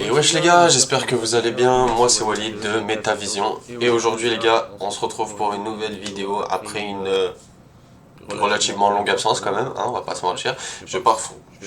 Et wesh les gars, j'espère que vous allez bien, moi c'est Walid de Metavision. Et aujourd'hui les gars, on se retrouve pour une nouvelle vidéo après une relativement longue absence quand même, hein, on va pas se mentir. Je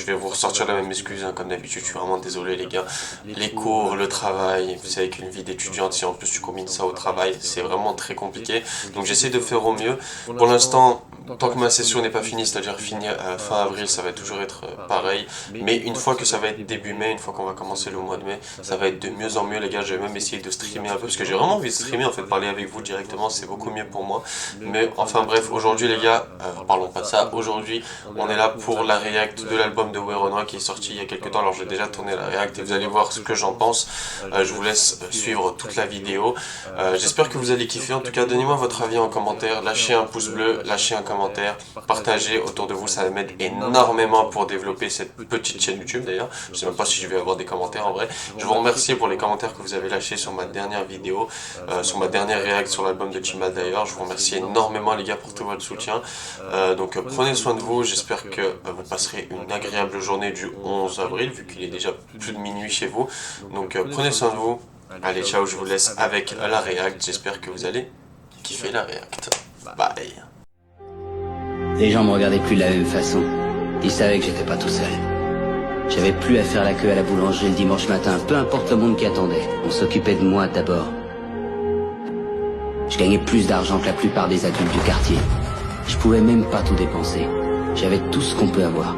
vais vous ressortir la même excuse hein, comme d'habitude, je suis vraiment désolé les gars. Les cours, le travail, vous savez qu'une vie d'étudiante, si en plus tu combines ça au travail, c'est vraiment très compliqué. Donc j'essaie de faire au mieux. Pour l'instant, tant que ma session n'est pas finie, c'est-à-dire finie fin avril, ça va toujours être pareil. Mais une fois que ça va être début mai, une fois qu'on va commencer le mois de mai, ça va être de mieux en mieux les gars. Je vais même essayer de streamer un peu parce que j'ai vraiment envie de streamer en fait, parler avec vous directement, c'est beaucoup mieux pour moi. Mais enfin bref, aujourd'hui les gars, parlons pas de ça. Aujourd'hui, on est là pour la react de l'album de Werenoi qui est sorti il y a quelques temps. Alors j'ai déjà tourné la react et vous allez voir ce que j'en pense. Je vous laisse suivre toute la vidéo. J'espère que vous allez kiffer. En tout cas, donnez-moi votre avis en commentaire. Lâchez un pouce bleu, lâchez un commentaire, partagez autour de vous. Ça m'aide énormément pour développer cette petite chaîne YouTube d'ailleurs. Je sais même pas si je vais avoir des commentaires en vrai. Je vous remercie pour les commentaires que vous avez lâchés sur ma dernière vidéo, sur ma dernière react sur l'album de Chimal d'ailleurs. Je vous remercie énormément les gars pour tout votre soutien. Donc prenez soin de vous, j'espère que vous passerez une agréable journée du 11 avril vu qu'il est déjà plus de minuit chez vous. Donc prenez soin de vous. Allez ciao, je vous laisse avec la react, j'espère que vous allez kiffer la react. Bye. Les gens me regardaient plus de la même façon. Ils savaient que j'étais pas tout seul. J'avais plus à faire la queue à la boulangerie le dimanche matin, peu importe le monde qui attendait. On s'occupait de moi d'abord. Je gagnais plus d'argent que la plupart des adultes du quartier. Je pouvais même pas tout dépenser. J'avais tout ce qu'on peut avoir.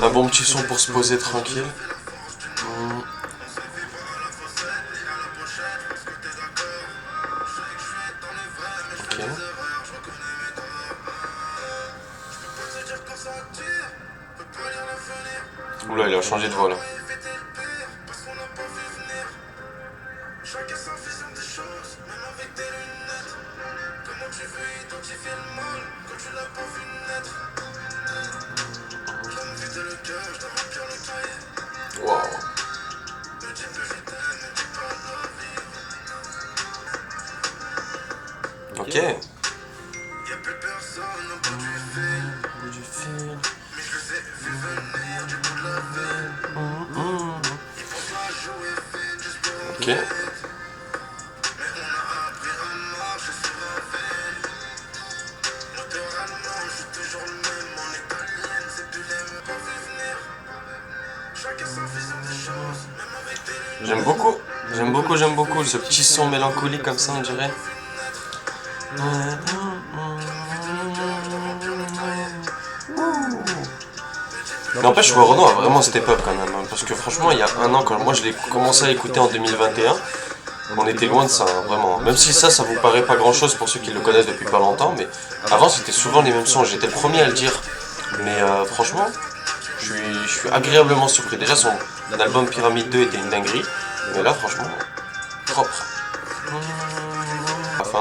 Un bon petit son pour se poser tranquille. Ok. Oula, il a changé de voix là. Chacun sa vision des choses, même avec des lunettes. Comment tu veux identifier le mal quand tu l'as pas vu naître? Je dois me vider le cœur, je dois remplir le cahier. Wow. Me dis plus je t'aime, me dis pas la vie. Ok. Y'a plus personne au bout du fil. Mais je les ai vus venir du bout de la ville. Il faut pas jouer vite, juste pour. Ok. J'aime beaucoup ce petit son mélancolique comme ça on dirait. N'empêche, Werenoi a vraiment step up quand même, hein, parce que franchement il y a un an, quand moi je l'ai commencé à écouter en 2021, on était loin de ça, hein, vraiment. Même si ça vous paraît pas grand chose pour ceux qui le connaissent depuis pas longtemps, mais avant c'était souvent les mêmes sons, j'étais le premier à le dire. Mais franchement, je suis agréablement surpris. Déjà son album Pyramide 2 était une dinguerie, mais là franchement, propre. Enfin.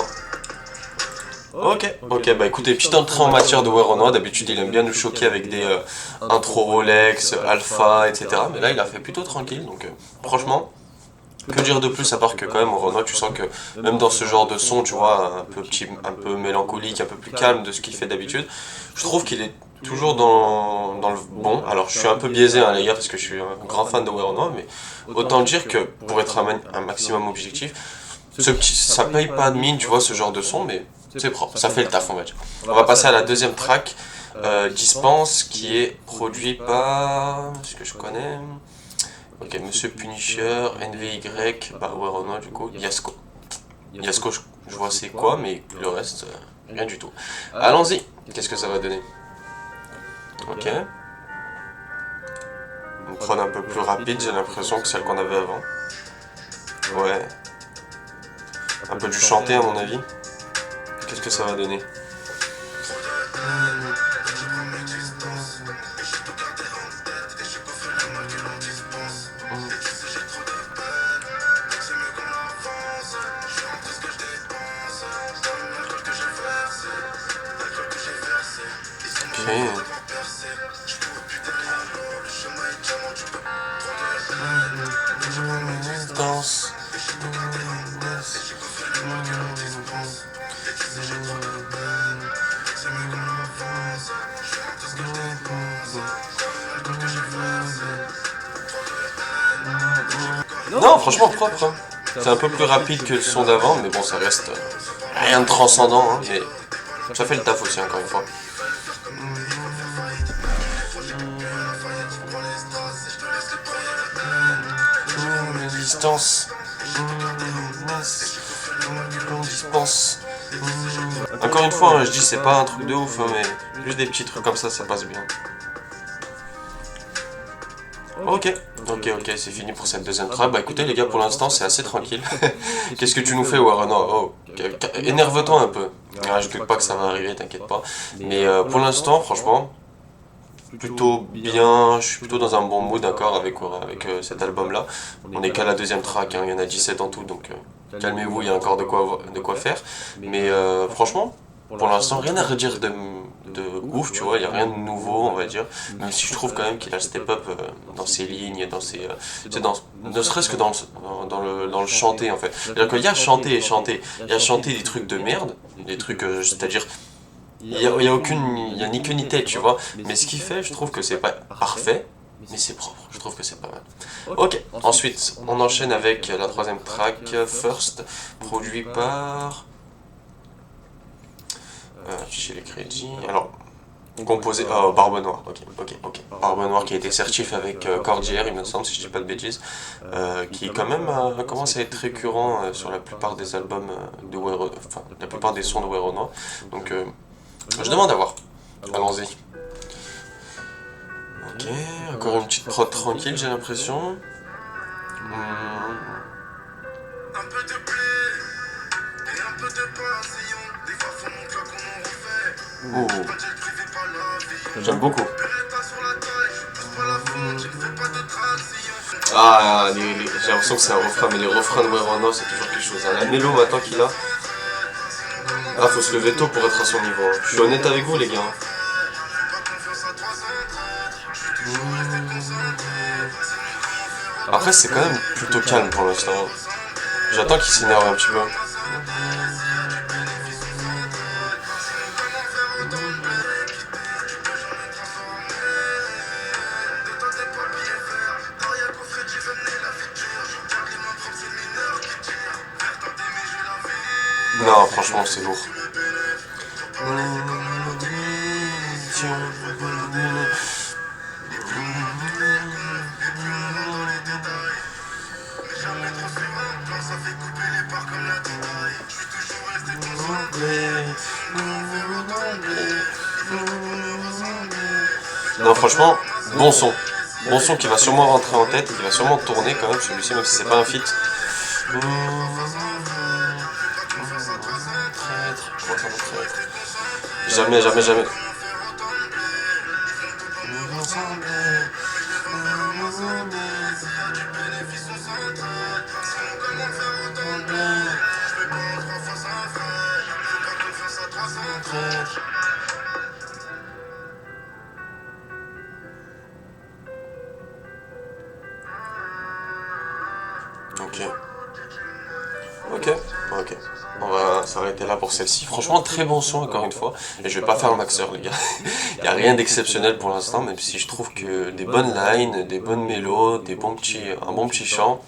Ok, bah écoutez, petite entrée en matière de Werenoi, d'habitude il aime bien nous choquer avec des intro Rolex, Alpha, etc. Mais là il a fait plutôt tranquille, donc franchement, que dire de plus à part que quand même Werenoi, tu sens que même dans ce genre de son, tu vois, un peu mélancolique, un peu plus calme de ce qu'il fait d'habitude, je trouve qu'il est toujours dans le bon. Alors je suis un peu biaisé hein, les gars parce que je suis un grand fan de Werenoi, mais autant dire que pour être un maximum objectif, ça paye pas de mine, tu vois, ce genre de son, mais c'est propre, ça fait le taf on va dire. On va passer à la deuxième track, Dispense, qui est produit par, ce que je connais, ok, Monsieur Punisher, NVY, bah Werenoi du coup, Yasko. Yasko, je vois c'est quoi, mais le reste, rien du tout. Allons-y, qu'est-ce que ça va donner? Ok. Une prod un peu plus rapide, j'ai l'impression que celle qu'on avait avant. Ouais. Un peu du chanté à mon avis. Qu'est-ce que ça va donner? franchement propre, hein. C'est un peu plus rapide que le son d'avant, mais bon, ça reste rien de transcendant, hein, mais ça fait le taf aussi, encore une fois. Distance. Dispense. Encore une fois, hein, je dis c'est pas un truc de ouf, hein, mais juste des petits trucs comme ça passe bien. Ok, c'est fini pour cette deuxième track. Bah écoutez les gars, pour l'instant c'est assez tranquille. Qu'est-ce que tu nous fais Warren? Oh, énerve-toi un peu. Ah, je doute pas que ça va arriver, t'inquiète pas. Mais pour l'instant, franchement, plutôt bien, je suis plutôt dans un bon mood d'accord avec cet album là. On est qu'à la deuxième track, hein, il y en a 17 en tout, donc calmez-vous, il y a encore de quoi faire. Mais franchement, pour l'instant, rien à redire de ouf, tu vois, il n'y a rien de nouveau, on va dire. Même si je trouve quand même qu'il a le step-up dans ses lignes, ne serait-ce que dans le chanter, en fait. C'est-à-dire qu'il y a chanter et chanter. Il y a chanter des trucs de merde, des trucs, c'est-à-dire, il y a ni queue ni tête, tu vois. Mais ce qu'il fait, je trouve que c'est pas parfait, mais c'est propre. Je trouve que c'est pas mal. Ok, ensuite, on enchaîne avec la troisième track, First, produit par... afficher les crédits. Alors, composé. Barbe Noire. Ok. Barbe Noire qui a été certifié avec Cordière, il me semble, si je dis pas de bêtises. Qui, quand même, commence à être récurrent sur la plupart des albums de Werenoi. Enfin, la plupart des sons de Werenoi. Donc, je demande à voir. Allons-y. Ok, encore une petite prod tranquille, j'ai l'impression. Un peu de blé et un peu de passion. Des fois faut mon cœur qu'on en refait. J'aime beaucoup. Ah, j'ai l'impression que c'est un refrain, mais les refrains de Werenoi c'est toujours quelque chose. La mélo maintenant qu'il a. Ah, faut se lever tôt pour être à son niveau. Hein. Je suis honnête avec vous les gars. Après c'est quand même plutôt calme pour l'instant. J'attends qu'il s'énerve un petit peu. Non, franchement c'est lourd. Non franchement, bon son. Bon son qui va sûrement rentrer en tête et qui va sûrement tourner quand même celui-ci, même si c'est pas un feat. Jamais. Ok. On va s'arrêter là pour celle-ci. Franchement, très bon son encore une fois. Et je vais pas faire le maxeur, les gars. Il n'y a rien d'exceptionnel pour l'instant, même si je trouve que des bonnes lines, des bonnes mélos, un bon petit chant.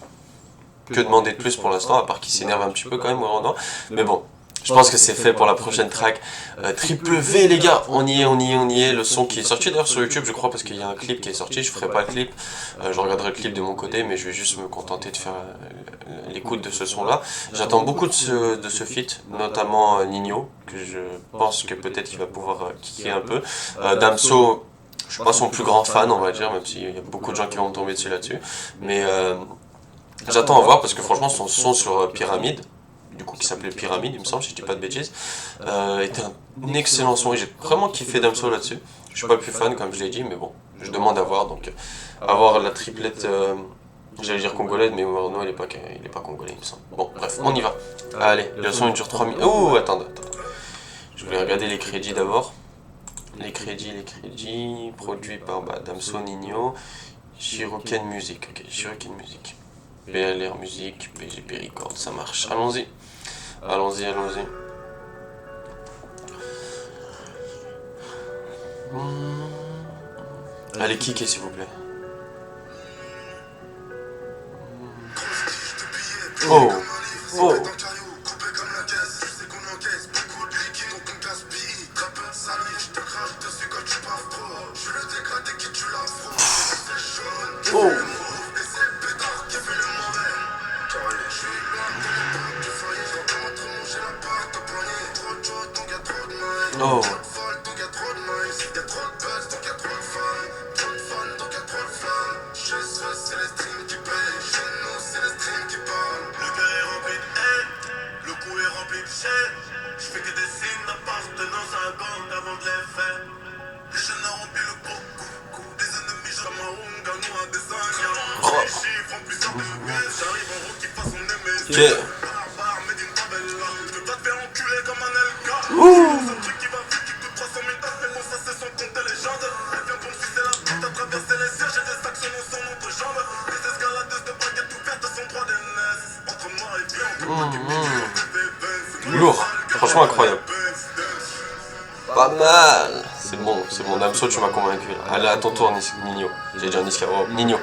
Que demander de plus pour l'instant, à part qu'il s'énerve un petit peu quand même, Werenoi. Mais bon. Je pense que c'est fait pour la prochaine track. Triple V les gars, on y est. Le son qui est sorti d'ailleurs sur YouTube, je crois, parce qu'il y a un clip qui est sorti. Je ferai pas le clip, je regarderai le clip de mon côté, mais je vais juste me contenter de faire l'écoute de ce son là. J'attends beaucoup de ce feat, notamment Nino, que je pense que peut-être qu'il va pouvoir kicker un peu. Damso, je suis pas son plus grand fan, on va dire, même s'il y a beaucoup de gens qui vont tomber dessus là-dessus. Mais j'attends à voir, parce que franchement son son sur Pyramide, du coup qui s'appelait Pyramide il me semble si je dis pas de bêtises, était un excellent son et j'ai vraiment kiffé Damso là-dessus. Je suis pas le plus fan comme je l'ai dit, mais bon, je demande à voir, donc avoir la triplette, j'allais dire congolaise, mais Werenoi il est pas congolais il me semble. Bon bref, on y va. Allez, le son il dure 3 minutes. Oh attends. Je voulais regarder les crédits d'abord. Les crédits, produits par Damso, Nino, Shiroken Music, ok, Shiroken Music. BLR Music, PGP Record, ça marche. Allons-y. Allez, kicker s'il vous plaît. Oh. Oh. Oh. Oh. Je fais que des signes d'appartenance à un gang avant de les faire. Les jeunes ont rempli le coco. Des ennemis, j'ai ma hongue, à nous, à des ingrédients. Les chiffres en puissance de pièces. J'arrive en route qui fasse son Ok. Barbar, mais d'une tabella. Je peux pas te faire enculer comme un LK. C'est un truc qui va vite, qui coûte 300 000 tasses. Mais bon, ça c'est sans compter les gens. Elle vient pour me sucer la bite, à traverser les sièges. J'ai des actions dans son entrejambe. Les escaladeuses de baguettes ouvertes sont droit d'aînesse. Entre moi et bien, Lourd. Franchement incroyable. Pas mal. C'est bon, Damso, tu m'as convaincu. Là. Allez, à ton tour, Nino. J'allais dire Niska. Oh, Nino.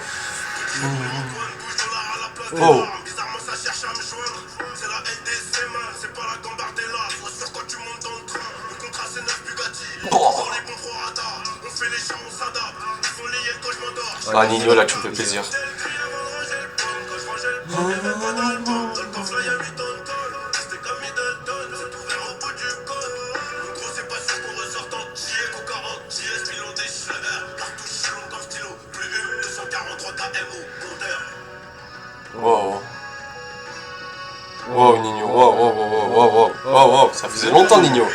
Oh. bizarrement ça cherche à me joindre. C'est la LDC, man, c'est pas la Gambardella. Sois sûr quand tu montes dans le train. Le contrat c'est 9 Bugatti. Oh. Dans les bons radars. On fait les chats, on s'adapte. Ils sont liés quand je m'endors. Ah, Nino, là, tu me fais plaisir. Wow. Wow, Nino. Wow. Ça faisait longtemps, Nino.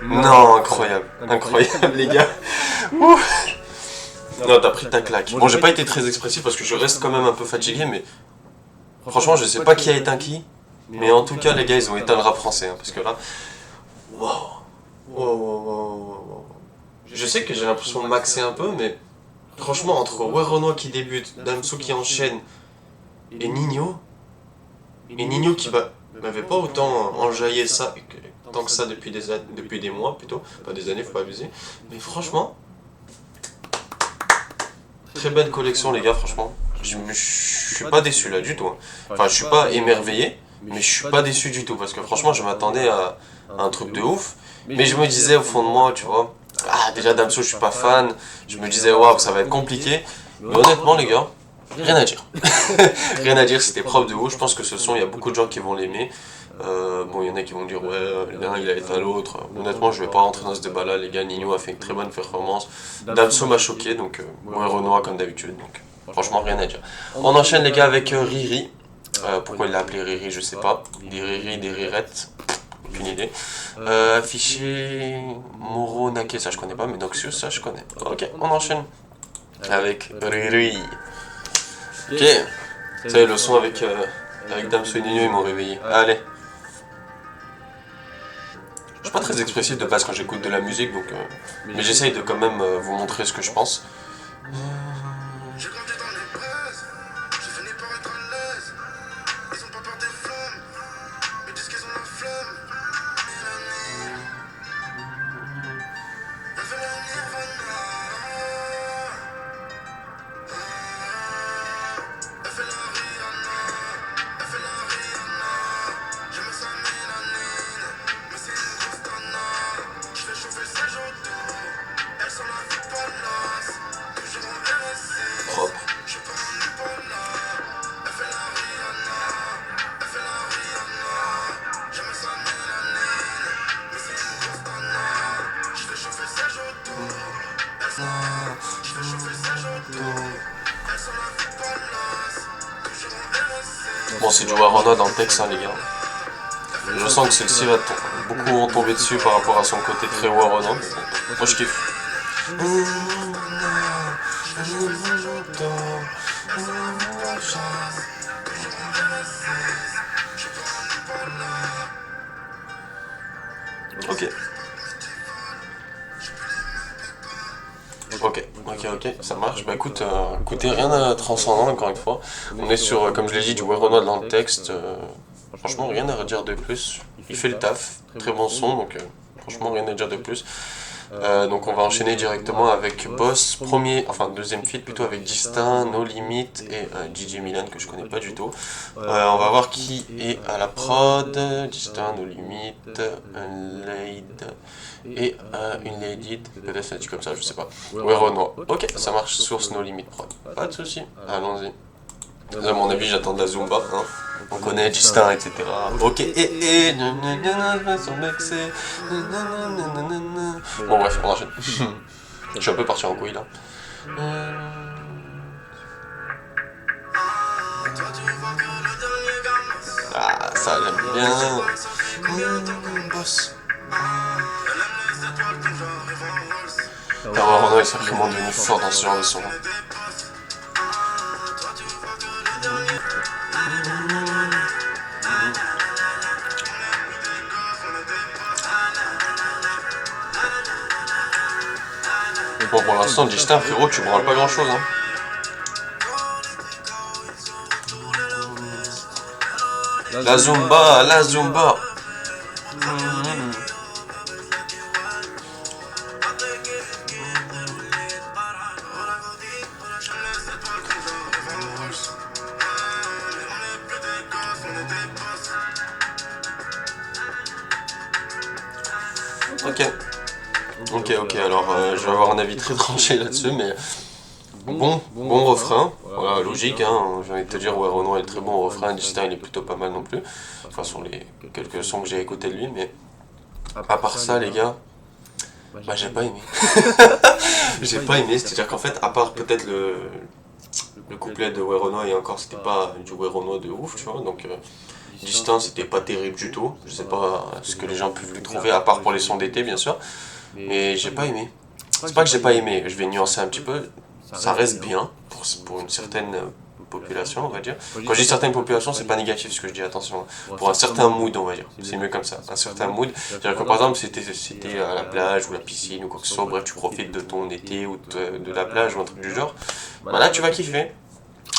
Non, incroyable, les gars. Ouh. Non, t'as pris ta claque. Bon, j'ai pas été très expressif parce que je reste quand même un peu fatigué, mais franchement, je sais pas qui a éteint qui, mais en tout cas, les gars, ils ont éteint le rap français, hein, parce que là, wow. Je sais que j'ai l'impression de maxer un peu, mais franchement, entre Renoir qui débute, Damso qui enchaîne, et Nino qui m'avait pas autant enjaillé ça, tant que ça depuis des mois plutôt, pas des années, faut pas abuser, mais franchement, très belle collection les gars, franchement, je suis pas déçu là du tout, hein. Enfin je suis pas émerveillé, mais je suis pas déçu du tout, parce que franchement je m'attendais à un truc de ouf, mais je me disais au fond de moi, tu vois, déjà Damso je suis pas fan, je me disais waouh ça va être compliqué, mais honnêtement les gars, rien à dire. Rien à dire, c'était propre de ouf. Je pense que ce son, il y a beaucoup de gens qui vont l'aimer. Bon, il y en a qui vont dire ouais, l'un il a éteint l'autre. Honnêtement, je vais pas rentrer dans ce débat là. Les gars, Nino a fait une très bonne performance. Damso m'a choqué, donc ouais, Renoir comme d'habitude. Donc franchement, rien à dire. On enchaîne les gars avec Riri. Pourquoi il l'a appelé Riri, je sais pas. Des Riri, des Rirettes. Aucune idée. Affiché Moro Nake, ça je connais pas, mais Noxious, ça je connais. Ok, on enchaîne avec Riri. Ok, ça y est, le son avec Damso et Nino, ils m'ont réveillé. Allez. Je suis pas très expressif de base quand j'écoute de la musique, donc, mais j'essaye de quand même vous montrer ce que je pense. J'ai grandi dans les braises, j'ai fini par être à l'aise. Ils ont pas peur des flammes, ils disent qu'ils ont la flemme. Elle fait la Nirvana. Elle fait la Rihanna. Elle fait la Rihanna. J'aime sa mélanine, mais c'est une grosse tana. Je fais chauffer ses jotos, elles sont la vie palace. Toujours en RSC. Propre. Je suis pas un Ebola. Elle fait la Rihanna. Elle fait la Rihanna. J'aime sa mélanine, mais c'est une grosse tana. Je fais chauffer ses jotos. Je fais chauffer ses jotos. Elles sont la vie palace. Toujours en RSC. Bon, c'est du Warona dans le texte, hein, les gars. Je sens que celle-ci va beaucoup vont tomber dessus par rapport à son côté très Warona. Moi, je kiffe. Ok, ça marche. Bah écoute, écoutez, rien de transcendant encore une fois. On est sur, comme je l'ai dit, du Warona dans le texte. Franchement, rien à redire de plus. Il fait le taf, très bon son, donc franchement, rien à dire de plus. Donc on va enchaîner directement avec Boss, deuxième feat plutôt avec Distin, No Limit et DJ Milan que je connais pas du tout. On va voir qui est à la prod. Distin, No Limit, Unlaid et une Lady, peut-être ça dit comme ça, je sais pas. Ouais, Renoir. Ok, ça marche, source No Limit prod. Pas de soucis, allons-y. À mon avis, j'attends de la Zumba, hein. On connaît Distin, etc. Ok, bon, bref, on enchaîne. Je suis un peu parti en couille là. Ah, ça j'aime bien. Boss. Alors, Renaud est sacrément devenu fort dans ce genre de son. Bon, pour l'instant, Distin, frérot, tu branles pas grand chose, hein. La Zumba, la Zumba. Ok, alors je vais avoir un avis très tranché là-dessus, mais bon refrain, voilà, logique, hein, j'ai envie de te dire, ouais, Renaud est très bon au refrain, Distin il est plutôt pas mal non plus, enfin sur les quelques sons que j'ai écoutés de lui, mais à part ça les gars, bah j'ai pas aimé. J'ai pas aimé, c'est-à-dire qu'en fait, à part peut-être le couplet de Werono et encore c'était pas du Werono de ouf, tu vois, donc Distin c'était pas terrible du tout, je sais pas ce que les gens peuvent lui trouver, à part pour les sons d'été bien sûr, mais j'ai pas aimé. C'est pas que j'ai pas aimé, je vais nuancer un petit peu, ça reste bien pour une certaine population, on va dire. Quand je dis certaines populations, c'est pas négatif ce que je dis, attention. Pour un certain mood, on va dire. C'est mieux comme ça, un certain mood. C'est-à-dire que par exemple, c'était à la plage ou la piscine ou quoi que ce soit, bref, tu profites de ton été ou de la plage ou un truc du genre, bah là tu vas kiffer.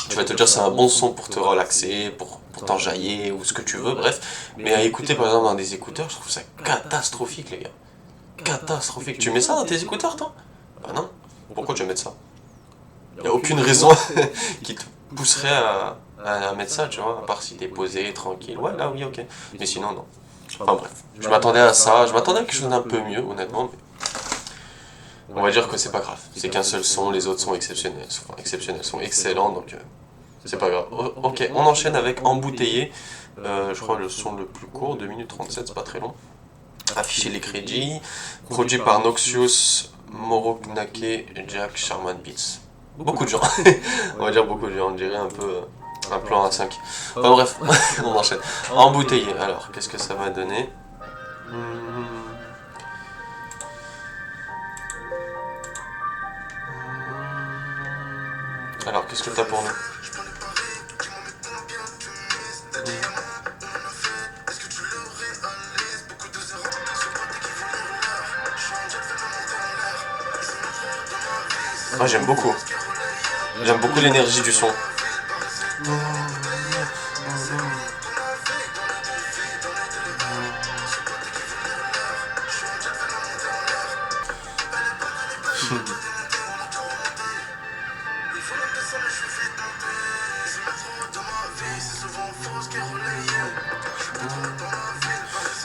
Tu vas te dire c'est un bon son pour te relaxer, pour t'enjailler ou ce que tu veux, bref. Mais à écouter par exemple dans des écouteurs, je trouve ça catastrophique les gars. Catastrophique. Tu mets ça dans tes écouteurs toi? Bah non. Pourquoi tu vas mettre ça? Il n'y a aucune raison qui te pousserait à mettre ça, tu vois, à part si t'es posé, tranquille. Ouais, là, oui, ok. Mais sinon, non. Enfin bref, je m'attendais à ça, je m'attendais à quelque chose d'un peu mieux, honnêtement, mais on va dire que c'est pas grave. C'est qu'un seul son, les autres sont exceptionnels, sont excellents, donc c'est pas grave. Ok, on enchaîne avec Embouteillé. Je crois le son le plus court, 2 minutes 37, c'est pas très long. Afficher les crédits, produit par Noxious, Moroknake, Jack, Sharman Beats. Beaucoup de gens, on va dire beaucoup de gens, on dirait un peu un plan à 5. Enfin bref, on enchaîne. Embouteillé, alors qu'est-ce que ça va donner? Alors qu'est-ce que t'as pour nous? Ah, j'aime beaucoup. J'aime beaucoup l'énergie du son.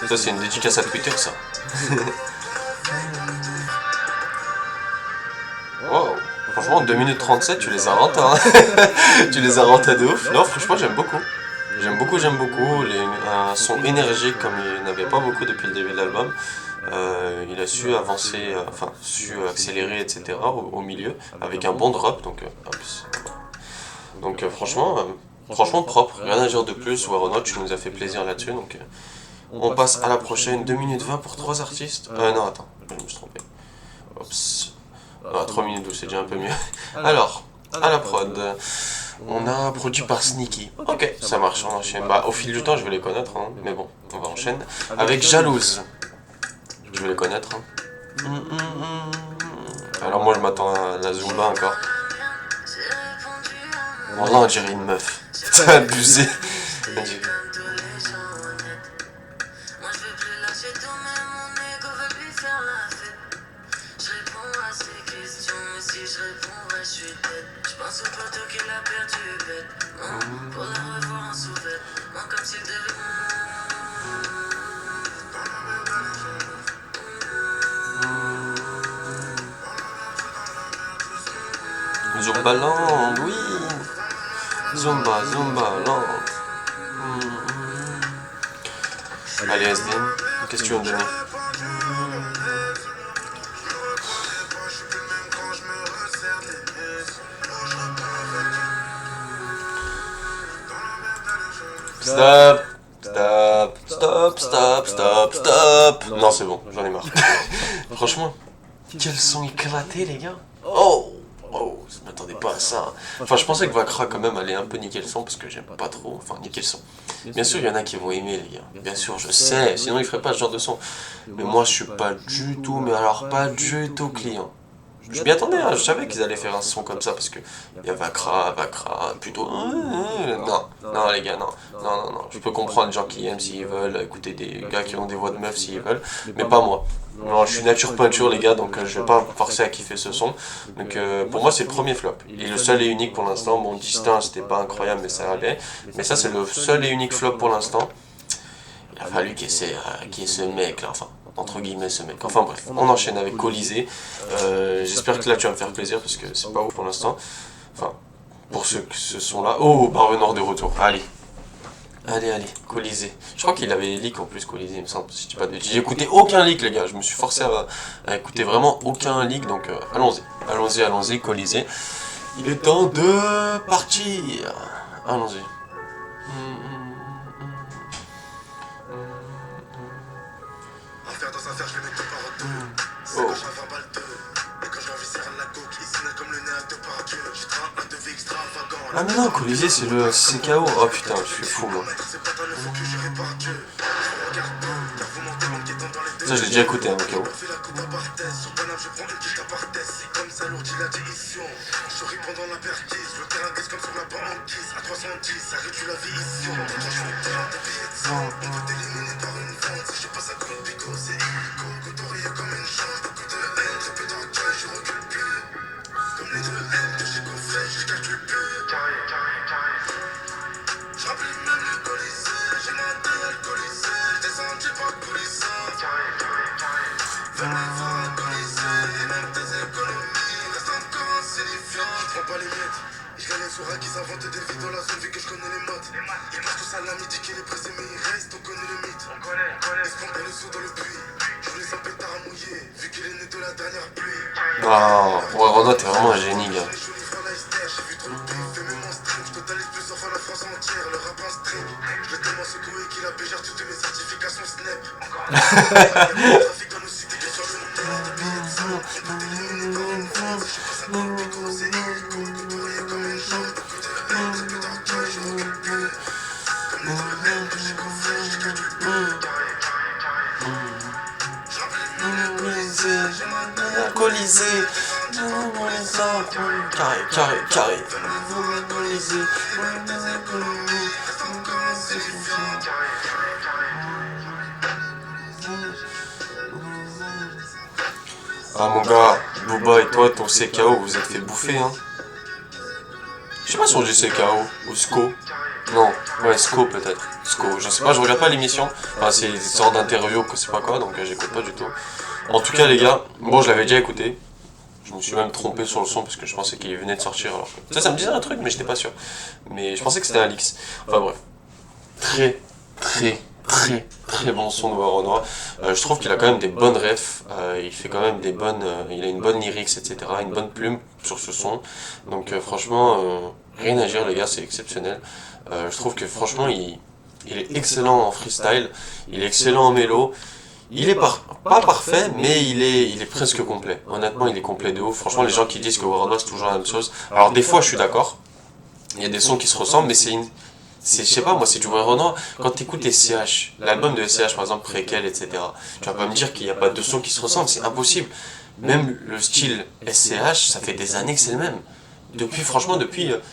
Ça c'est une dédicace à Twitter ça. Wow. Franchement 2 minutes 37 tu les inventes hein. Tu les inventes de ouf. Non franchement j'aime beaucoup. J'aime beaucoup un son énergique comme il n'avait pas beaucoup depuis le début de l'album. Il a su avancer, su accélérer etc. au milieu avec un bon drop donc franchement propre, rien à dire de plus. Warono tu nous as fait plaisir là-dessus donc on passe à la prochaine, 2 minutes 20 pour 3 artistes. Non attends, je me suis trompé. Oups. 3 minutes 12 c'est déjà un peu mieux. Alors, à la prod, on a produit par Sneaky. Ok, ça marche, on enchaîne. Bah, au fil du temps, je vais les connaître, hein, mais bon, on va enchaîner. Avec Jalouse. Je vais les connaître. Hein. Alors, moi, je m'attends à la Zumba encore. Oh là, on dirait une meuf. C'est abusé. ce poteau qu'il a perdu bête. Pour la revoir en souvette. Moi comme s'il devait. Zumbaland, oui. Zumba, Zumbaland. Allez SDM, qu'est-ce que tu vas me donner? Stop, stop, stop, stop, stop, stop. Non, c'est bon, j'en ai marre. Franchement, quel son éclaté, les gars. Oh, oh, je m'attendais pas à ça. Enfin, je pensais que Vakra, quand même, allait un peu niquer le son parce que j'aime pas trop. Enfin, niquer le son. Bien sûr, il y en a qui vont aimer, les gars. Bien sûr, je sais. Sinon, ils feraient pas ce genre de son. Mais moi, je suis pas du tout, mais alors pas du tout client. Je m'y attendais, hein, je savais qu'ils allaient faire un son comme ça parce que il y a Vakra, plutôt. Non, non les gars, non, non, non, non. Je peux comprendre les gens qui aiment s'ils veulent, écouter des gars qui ont des voix de meufs s'ils veulent, mais pas moi. Non, je suis nature peinture les gars, donc je vais pas forcer à kiffer ce son. Donc pour moi c'est le premier flop. Il est le seul et unique pour l'instant. Bon, Distinct c'était pas incroyable mais ça allait. Mais ça c'est le seul et unique flop pour l'instant. Il a fallu qu'il y ait ce mec là, enfin. Entre guillemets ce mec. Enfin bref, on enchaîne avec Colisée. J'espère que là tu vas me faire plaisir parce que c'est pas ouf pour l'instant. Enfin, pour ce son là. Oh, Parveneur de retour. Allez. Allez, allez, Colisée. Je crois qu'il avait leak en plus, Colisée, il me semble. Si je dis pas de bêtises. J'ai écouté aucun leak, les gars. Je me suis forcé à écouter vraiment aucun leak. Donc allons-y. Allons-y, allons-y, Colisée. Il est temps de partir. Allons-y. Affaire dans affaire, je vais mettre deux par deux. C'est quand j'ai un verbal deux. Et quand j'ai envie, c'est la coke. Ici, net comme le nez à deux par Dieu. J'ai train un de vie extravagant. Ah mais non, Colisée c'est le CKO. Oh putain, je suis fou moi. Ça je l'ai déjà écouté hein, au cas où. Pendant la perquise, le terrain glisse comme sur la banquise. À 310, ça réduit la vie ici. On peut t'éliminer par une vente. Si je passe à coup de bico, c'est illico. Couturier comme une chance, beaucoup de haine. Très peu d'orgueil, je recule plus. Comme les deux haines que j'ai gonflées, je calcule plus. Carré, carré, carré. Je remplis même le colisée. J'ai ma taille alcoolisée. Je descends, j'ai pas coulissant. Carré, carré, carré. Venez voir un colisée. Et même tes économies restent encore insignifiants. Je prends pas les miettes. Je gagne sur qui s'invente des vies dans la zone vu que je connais les modes. Il mange tout ça la midi qu'il est pressé mais il reste, on connaît le mythe. On connaît. Il se prend pas le saut dans le puits. Je voulais un pétard à mouiller vu qu'il est né de la dernière pluie. Ah, ouais, Renaud t'es vraiment un génie gars. J'ai vu trop de pif, fais même en stream. Je totalise plusieurs fois la France entière, le rap en stream. Je l'ai tellement secoué qu'il a pégé toutes mes certifications Snap. Encore. Il y a pas de trafic dans nos cités que sur le nom de billets de sang. On peut t'éliminer par une vente. Si je passe à coup de bico, c'est illico. Couturier comme une chance. Beaucoup de haine, très peu d'orgueil, je recule plus. Comme les deux haines que j'ai gonflées, je calcule plus. Carré, carré, carré. Je remplis même le colisée. J'ai ma taille Colisée. Carré, carré, carré. Ah mon gars, Booba et toi, ton CKO, vous êtes fait bouffer hein. Je sais pas si on dit CKO ou SCO. Non, ouais, SCO peut-être. SCO, je sais pas, je regarde pas l'émission. Enfin, c'est une sorte d'interview, que c'est pas quoi, donc j'écoute pas du tout. En tout cas, les gars, bon, je l'avais déjà écouté. Je me suis même trompé sur le son parce que je pensais qu'il venait de sortir. Alors que... ça me disait un truc, mais j'étais pas sûr. Mais je pensais que c'était un Alix. Enfin bref. Très bon son de Renoir. Je trouve qu'il a quand même des bonnes refs. Il fait quand même des bonnes. Il a une bonne lyrics, etc. Une bonne plume sur ce son. Donc franchement, rien à dire, les gars, c'est exceptionnel. Je trouve que franchement, il est excellent en freestyle. Il est excellent en mélo. Il est pas parfait, mais il est presque complet. Honnêtement, il est complet de ouf. Franchement, les gens qui disent que Warren c'est toujours la même chose. Alors des fois, je suis d'accord. Il y a des sons qui se ressemblent, mais je sais pas, moi c'est du vrai Renoir. Quand t'écoutes SCH, l'album de SCH par exemple, Préquel, etc. Tu vas pas me dire qu'il n'y a pas deux sons qui se ressemblent, c'est impossible. Même le style SCH, ça fait des années que c'est le même.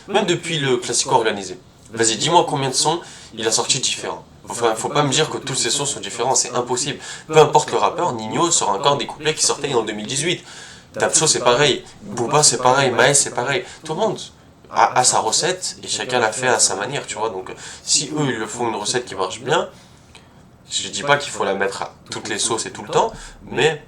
Même depuis le Classico organisé. Vas-y, dis-moi combien de sons il a sorti différents. Faut pas me dire que tous ces sons sont différents, c'est impossible. Peu importe le rappeur, Nino sort encore des couplets qui sortaient en 2018. Damso c'est pareil, Booba c'est pareil, Maes c'est pareil. Tout le monde. à sa recette et chacun l'a fait à sa manière, tu vois. Donc si eux ils le font une recette qui marche bien, je dis pas qu'il faut la mettre à toutes les sauces et tout le temps, mais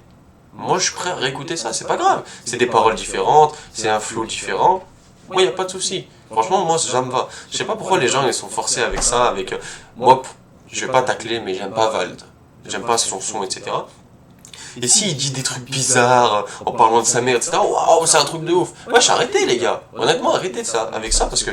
moi je suis prêt à réécouter ça, c'est pas grave. C'est des paroles différentes, c'est un flow différent, moi y a pas de souci. Franchement moi ça me va. Je sais pas pourquoi les gens ils sont forcés avec ça, avec moi je vais pas tacler mais j'aime pas Vald, j'aime pas son son, etc. Et s'il dit des trucs bizarres en parlant de sa mère, etc., waouh, c'est un truc de ouf. Wesh, arrêtez les gars. Honnêtement, arrêtez de ça, avec ça, parce que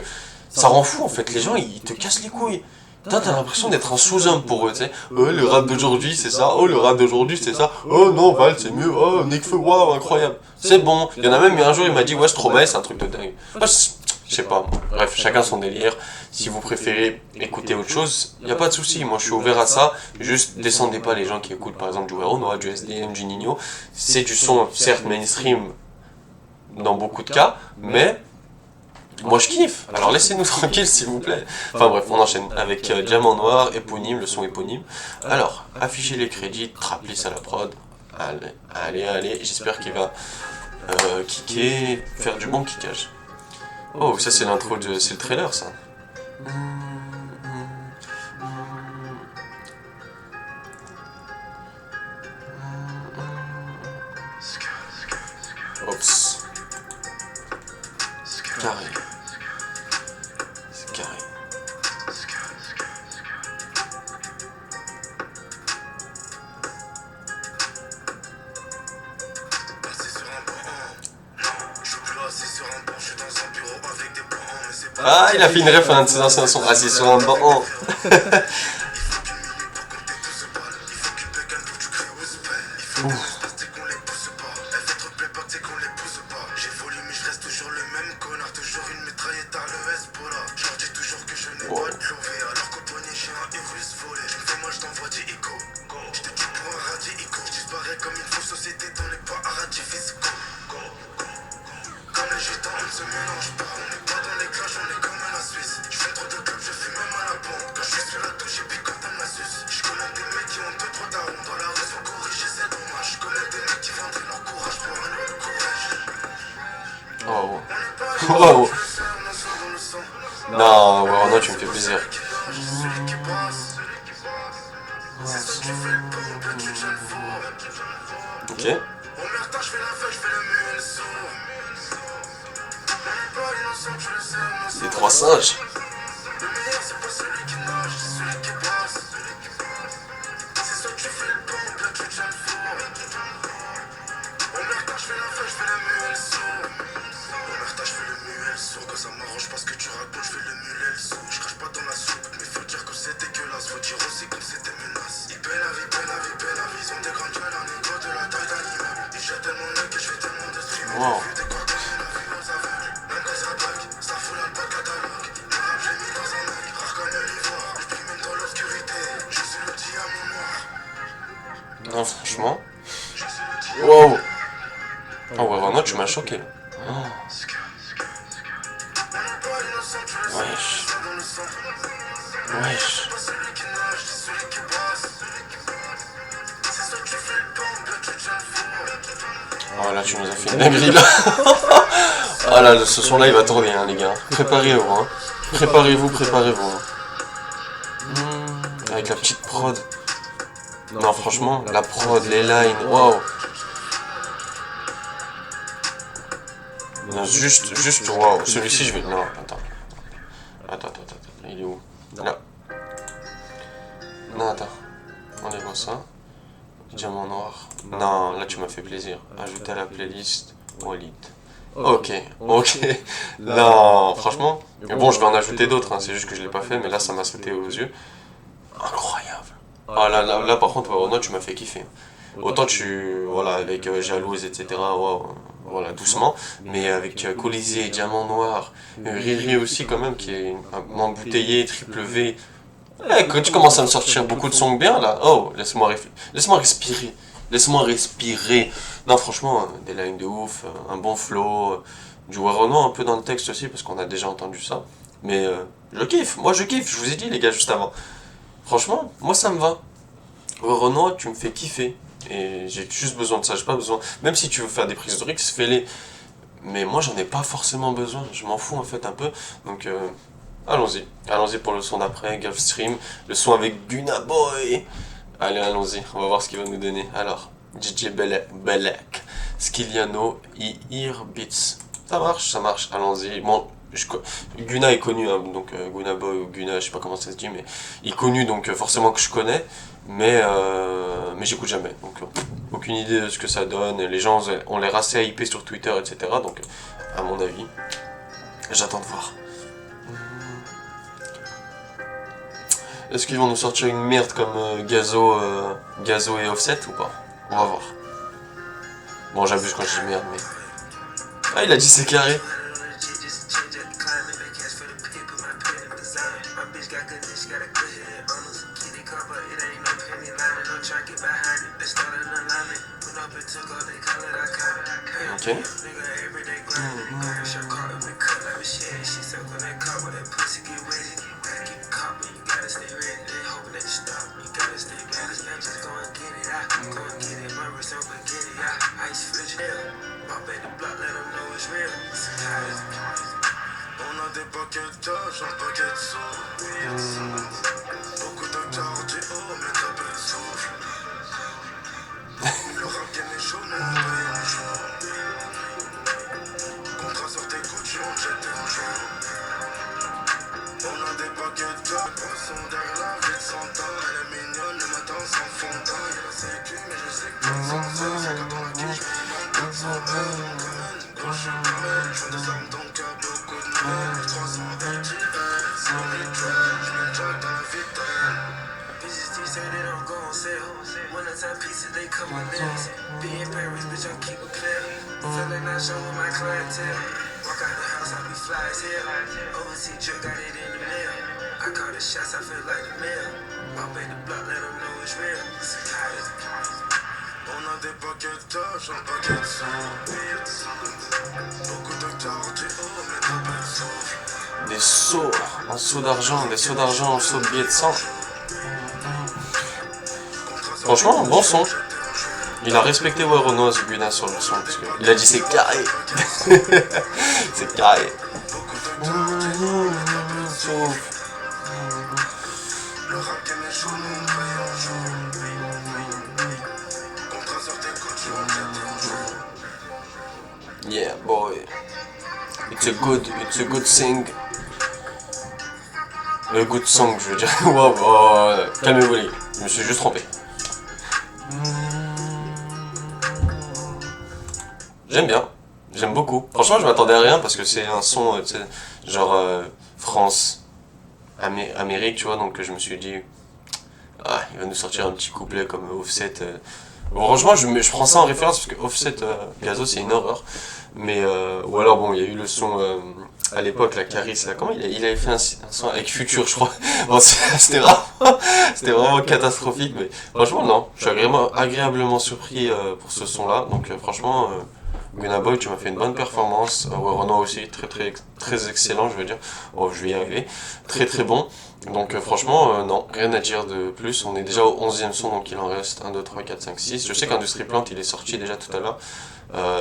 ça rend fou en fait. Les gens, ils te cassent les couilles. T'as l'impression d'être un sous-homme pour eux, tu sais. Oh, le rap d'aujourd'hui, c'est ça. Oh, le rap d'aujourd'hui, c'est ça. Oh non, Val, c'est mieux. Oh, Nekfeu, waouh, incroyable. C'est bon. Il y en a même, un jour, il m'a dit, ouais, Stromae, c'est un truc de dingue. Je sais pas. Bref, chacun son délire. Si vous préférez écouter autre chose, y a pas de souci. Moi, je suis ouvert à ça. Juste, descendez pas les gens qui écoutent, par exemple, du Weronoa, du SDM, du Nino. C'est du son, certes, mainstream dans beaucoup de cas, mais moi je kiffe. Alors laissez-nous tranquille, s'il vous plaît. Enfin bref, on enchaîne avec Diamant Noir, éponyme, le son éponyme. Alors, afficher les crédits, Traplis à la prod. Allez, j'espère qu'il va kicker, faire du bon kickage. Oh, ça c'est l'intro, c'est le trailer ça. Oups. Carré. C'est carré. Ah, il a fait une ref à un de ses anciens sons. Assis sur un banc. Wow. Non, Weronoa, tu me fais plaisir. Ok. Les trois singes. Ça m'arrange parce que tu racontes, je fais le mulet le saut. Je crache pas dans la soupe, mais faut dire que c'est dégueulasse. Faut dire aussi que c'est des menaces. Ils paient la vie, ils ont des grandes gueules, un ego de la taille d'un immeuble. Ils jettent tellement l'œil que je fais tellement de stream. Wow. Vu des cordes, on a vu aux aveugles. Même quand ça bug, ça fout là le bas catalogue. Le rap, j'ai mis dans un mec, rare comme l'ivoire. Je prime dans l'obscurité, je suis le diamant noir. Non, franchement. Wow. Oh, Weronoa, tu m'as choqué là. Oh. Wesh. Wesh. Oh là, tu nous as fait une dinguerie là. Ah là, ce son là il va tourner hein, les gars. Préparez-vous hein. Préparez-vous. Avec la petite prod. Non franchement, la prod, les lines, waouh. Non, juste waouh. Celui-ci je vais... Non, attends. Attends, il est où? Là. Non, attends. Enlève-moi ça. Diamant noir. Non, là tu m'as fait plaisir. Ajouter à la playlist Walid. Ok. Non, franchement. Mais bon, je vais en ajouter d'autres, hein. C'est juste que je l'ai pas fait, mais là ça m'a sauté aux yeux. Incroyable. Ah là par contre, Weronoa, tu m'as fait kiffer. Autant voilà, avec Jalouse, etc. Wow, voilà, doucement. Mais avec Colisée, Diamant Noir, Riri aussi quand même, qui est embouteillé, triple V. Quand tu commences à me sortir beaucoup de sons bien là, oh, laisse-moi respirer. Non, franchement, des lines de ouf, un bon flow, du Weronoa un peu dans le texte aussi, parce qu'on a déjà entendu ça. Mais je kiffe, je vous ai dit les gars juste avant. Franchement, moi ça me va. Weronoa, tu me fais kiffer. Et j'ai juste besoin de ça, j'ai pas besoin. Même si tu veux faire des prises de risque, fais-les. mais moi j'en ai pas forcément besoin, je m'en fous en fait un peu, donc allons-y pour le son d'après, Gulfstream, le son avec Gunna Boy. Allez, allons-y, on va voir ce qu'il va nous donner. Alors, DJ Belek, Skiliano, Ear Beats. Ça marche, allons-y. Bon, Gunna est connu, hein, donc Gunna Boy ou Gunna, je sais pas comment ça se dit, mais il est connu, donc forcément que je connais, mais j'écoute jamais. Donc, aucune idée de ce que ça donne. Les gens ont l'air assez hypés sur Twitter, etc. Donc, à mon avis, j'attends de voir. Est-ce qu'ils vont nous sortir une merde comme Gazo et Offset ou pas? On va voir. Bon, j'abuse quand je dis merde, mais... Ah, il a dit c'est carré. Ok. On a des paquets d'âge, un paquet de sous. Beaucoup de cardio, mais t'as peu de souffle. Le rap game est chaud, mais on paye en jour. Contrat sur tes Gucci, on jette en jour. On a des paquets d'âge, poisson derrière la vie de 100 ans. Elle est mignonne, le matin sans fondant. Y'a la sécu, mais je sais que t'as sans ça. C'est quand on la quiche, mais il manque 400 quand je ramène, je fais des armes donc y'a beaucoup de neige. 300 avec JS, sans les drugs, je mets le jack dans la vitesse. Bitches say they don't go on sale. One of time pieces, they come with nails. Be in Paris, bitch, I keep it clear. Feeling I show with my clientele. Walk out the house, I be fly as hell. Overseas jerk, got it in the mail. I call the shots, I feel like the mail. Pop in the block, let them know it's real. On a des paquets d'âge, un paquet de sous. Beaucoup de cardio, mais t'as peu de souffle. Des seaux en seaux d'argent, en seaux de billets de sang. Franchement, bon son. Il a respecté Werono ce Gunna sur le son, parce qu'il a dit c'est carré. C'est carré. Le rap game est chaud, mais on paye en jour. Contrat sur tes Gucci, on jette en jour. Yeah, boy. It's a good thing. A good song, je veux dire. Wow, calmez-vous les gars. Je me suis juste trompé. J'aime bien. J'aime beaucoup. Franchement, je m'attendais à rien parce que c'est un son, tu sais, genre France, Amérique, tu vois. Donc je me suis dit, ah, il va nous sortir un petit couplet comme Offset. Bon, franchement, je prends ça en référence parce que Offset, Gazo, c'est une horreur. Mais, ou alors, bon, il y a eu le son à l'époque, la Caris, là, comment il avait fait un son avec Future, je crois. Bon, c'était vraiment catastrophique. Mais franchement, non, je suis agréablement surpris pour ce son-là. Donc, franchement, Gunna Boy, tu m'as fait une bonne performance. Renaud aussi, très excellent, je veux dire. Oh, je vais y arriver. Très bon. Donc franchement, non, rien à dire de plus. On est déjà au 11e son, donc il en reste 1, 2, 3, 4, 5, 6. Je sais qu'Industrie Plante, il est sorti déjà tout à l'heure.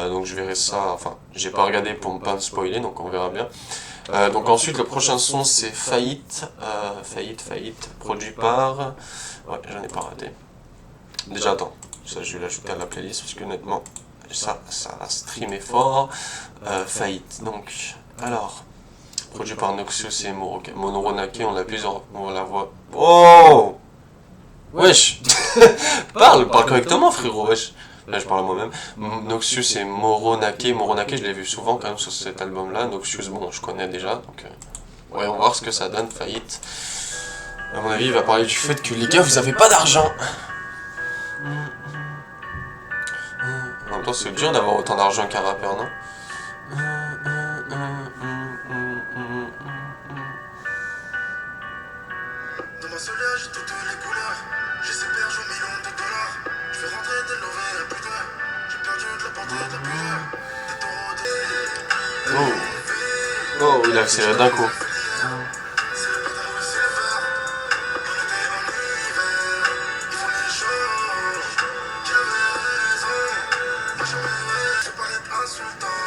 Donc je verrai ça, enfin, j'ai pas regardé pour ne pas me spoiler, donc on verra bien. Donc ensuite, le prochain son, c'est Faillite. Faillite, produit par... Ouais, j'en ai pas raté. Déjà, attends, ça je vais l'ajouter à la playlist, parce que honnêtement, ça a streamé fort. Faillite, donc, alors... Produit par Noxious et Moronake, on la voit. Oh! Wesh! Parle correctement, frérot, wesh! Là, je parle à moi-même. Noxious et Moronake, je l'ai vu souvent quand même sur cet album-là. Noxious, bon, je connais déjà, donc ouais, on va voir ce que ça donne, Faillite. À mon avis, il va parler du fait que les gars, vous avez pas d'argent! En même temps, c'est dur d'avoir autant d'argent qu'un rappeur, non? Dans ma solaire, j'ai toutes les couleurs. J'ai ces berges aux millions de dollars. Je fais rentrer des lovers et plus tard. J'ai perdu de la portée de la pudeur. Des taureaux des... Oh, il a accéléré d'un coup. C'est le bâtard, oui, c'est le verre. On était en hiver. Ils font les choses. J'avais raison. Moi, j'avais... Je vais pas être insultant.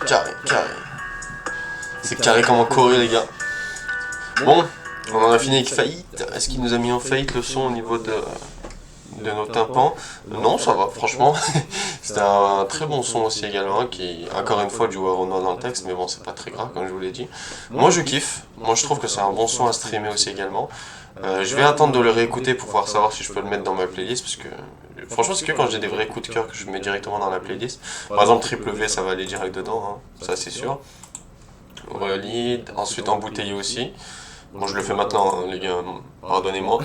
carré. C'est carré comme en Corée, les gars. Bon, on en a fini avec faillite. Est-ce qu'il nous a mis en faillite le son au niveau de nos tympans? Non, ça va, franchement. C'était un très bon son aussi également, qui, encore une fois, du Weronoir dans le texte, mais bon, c'est pas très grave, comme je vous l'ai dit. Moi, je kiffe. Moi, je trouve que c'est un bon son à streamer aussi également. Je vais attendre de le réécouter pour pouvoir savoir si je peux le mettre dans ma playlist, parce que franchement, c'est que quand j'ai des vrais coups de cœur que je mets directement dans la playlist. Par exemple, Triple V, ça va aller direct dedans, hein, ça c'est sûr. Lead, ensuite embouteillé aussi. Bon, je le fais maintenant, hein, les gars, pardonnez-moi.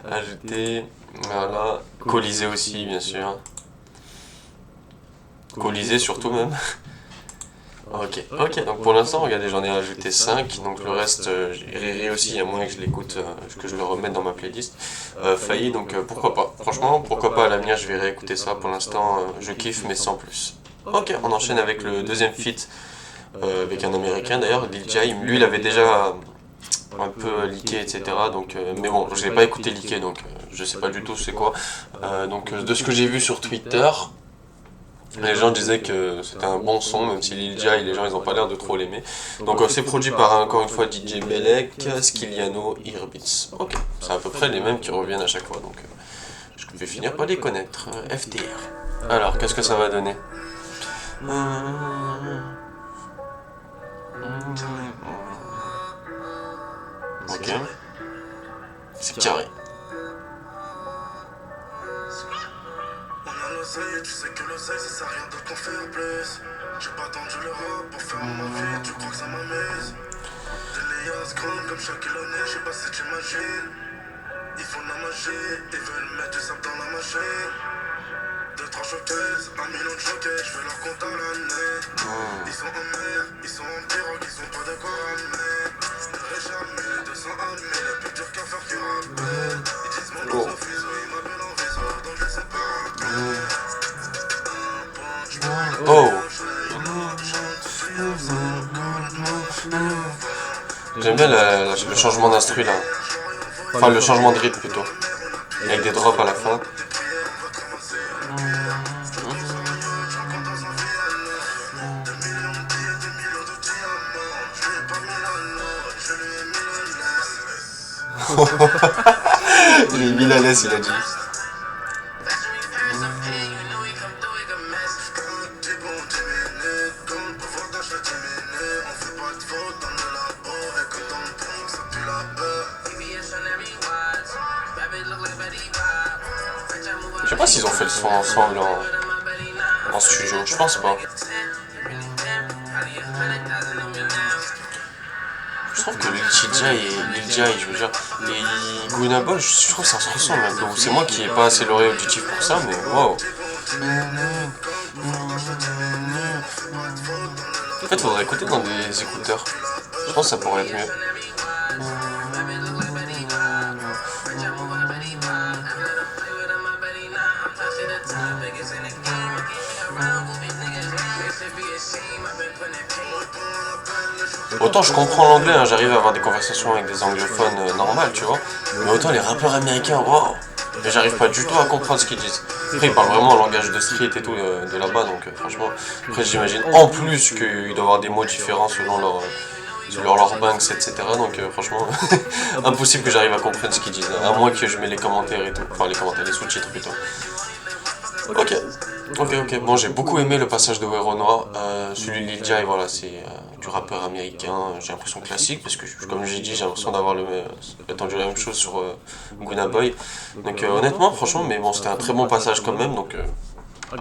Ajouter, voilà. Colisée aussi, bien sûr. Colisée surtout même. Ok, donc pour l'instant, regardez, j'en ai ajouté 5, donc le reste, Riri aussi, il y a moyen que je l'écoute, que je le remette dans ma playlist. Failli, donc pourquoi pas. Franchement, pourquoi pas à l'avenir, je vais réécouter ça. Pour l'instant, je kiffe, mais sans plus. Ok, on enchaîne avec le deuxième feat, avec un américain d'ailleurs, Lil J. Lui, il avait déjà un peu leaké, etc. Donc, mais bon, je l'ai pas écouté leaké, donc je sais pas du tout c'est quoi. Donc, de ce que j'ai vu sur Twitter, les gens disaient que c'était un bon son, même si Lil J, les gens ils ont pas l'air de trop l'aimer. Donc c'est produit par encore une fois DJ Belek, Skiliano, Earbeats. Ok, c'est à peu près les mêmes qui reviennent à chaque fois, donc je vais finir par les connaître. FTR. Alors, qu'est-ce que ça va donner? Ok. C'est carré. Tu sais que l'oseille ça sert à rien de t'en faire plus. J'ai pas attendu le rap pour faire ma vie, tu crois que ça m'amuse? Des layers grandes comme chaque kilomètre, je sais pas si tu imagines. Ils font de la magie, ils veulent mettre du sable dans la machine. 2-3 chanteuses, 1 million de jockeys, je fais leur compte à l'année. Ils sont en mer, ils sont en pirogue, ils ont pas de quoi ramener. Je n'aurai jamais 200 armées, la plus dure qu'à faire que rapper. Ils disent mon nom au fuseau, ils m'appellent en vaisseau, donc je sais pas rapper. Oh. J'aime bien le changement d'instru là. Enfin, le changement de rythme plutôt. Avec des drops à la fin. Les Milanais, il a dit. Je sais pas s'ils ont fait le son ensemble en studio, je pense pas. Je trouve que Lil J, je veux dire, et Gunna Boy, je trouve que ça se ressemble un peu. C'est moi qui ai pas assez l'oreille auditive pour ça, mais waouh. En fait, faudrait écouter dans des écouteurs. Je pense que ça pourrait être mieux. Autant je comprends l'anglais, hein, j'arrive à avoir des conversations avec des anglophones normales, tu vois. Mais autant les rappeurs américains, wow, mais j'arrive pas du tout à comprendre ce qu'ils disent. Après, ils parlent vraiment en langage de street et tout de là-bas, donc franchement. Après, j'imagine en plus qu'il doit y avoir des mots différents selon leur banks, etc. Donc franchement, impossible que j'arrive à comprendre ce qu'ils disent, à moins que je mets les commentaires et tout. Enfin, les sous-titres plutôt. Ok. Bon, j'ai beaucoup aimé le passage de Weronoir. Celui de Lil J, voilà, c'est du rappeur américain, j'ai l'impression classique, parce que comme j'ai dit, j'ai l'impression d'avoir entendu la même chose sur Gunna Boy. Donc honnêtement, franchement, mais bon, c'était un très bon passage quand même, donc